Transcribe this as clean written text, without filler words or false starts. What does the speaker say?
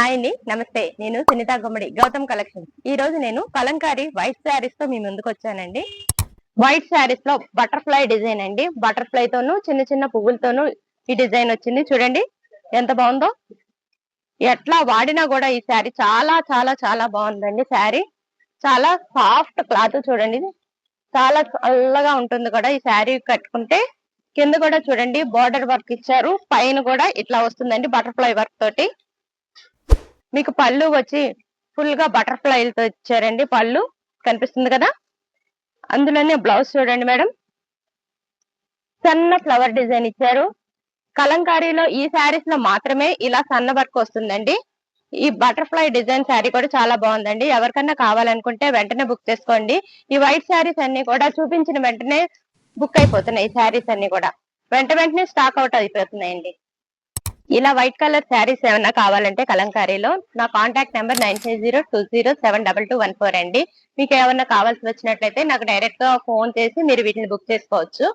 Hi అండి, నమస్తే. నేను సునీత గుమ్మడి, గౌతమ్ కలెక్షన్. ఈ రోజు నేను కలంకారీ వైట్ శారీస్ తో మీ ముందుకు వచ్చానండి. వైట్ శారీస్ లో బటర్ఫ్లై డిజైన్ అండి. బటర్ఫ్లై తోను చిన్న చిన్న పువ్వులతోనూ ఈ డిజైన్ వచ్చింది. చూడండి ఎంత బాగుందో. ఎట్లా వాడినా కూడా ఈ శారీ చాలా చాలా చాలా బాగుందండి. శారీ చాలా సాఫ్ట్ క్లాత్, చూడండి చాలా చల్లగా ఉంటుంది కూడా ఈ శారీ కట్టుకుంటే. కింద కూడా చూడండి బార్డర్ వర్క్ ఇచ్చారు, పైన కూడా ఇట్లా వస్తుందండి బటర్ఫ్లై వర్క్ తోటి. మీకు పళ్ళు వచ్చి ఫుల్ గా బటర్ఫ్లైలతో ఇచ్చారండి. పళ్ళు కనిపిస్తుంది కదా, అందులోనే బ్లౌజ్ చూడండి మేడం, సన్న ఫ్లవర్ డిజైన్ ఇచ్చారు. కలంకారీలో ఈ శారీస్ లో మాత్రమే ఇలా సన్న వర్క్ వస్తుందండి. ఈ బటర్ఫ్లై డిజైన్ శారీ కూడా చాలా బాగుందండి. ఎవరికన్నా కావాలనుకుంటే వెంటనే బుక్ చేసుకోండి. ఈ వైట్ శారీస్ అన్ని కూడా చూపించిన వెంటనే బుక్ అయిపోతున్నాయి. ఈ శారీస్ అన్ని కూడా వెంటనే స్టాక్ అవుట్ అయిపోతున్నాయండి. ఇలా వైట్ కలర్ శారీస్ ఏమన్నా కావాలంటే కలంకారీలో నా కాంటాక్ట్ నెంబర్ 9502072214 అండి. మీకు ఏమన్నా కావాల్సి వచ్చినట్లయితే నాకు డైరెక్ట్ గా ఫోన్ చేసి మీరు వీటిని బుక్ చేసుకోవచ్చు.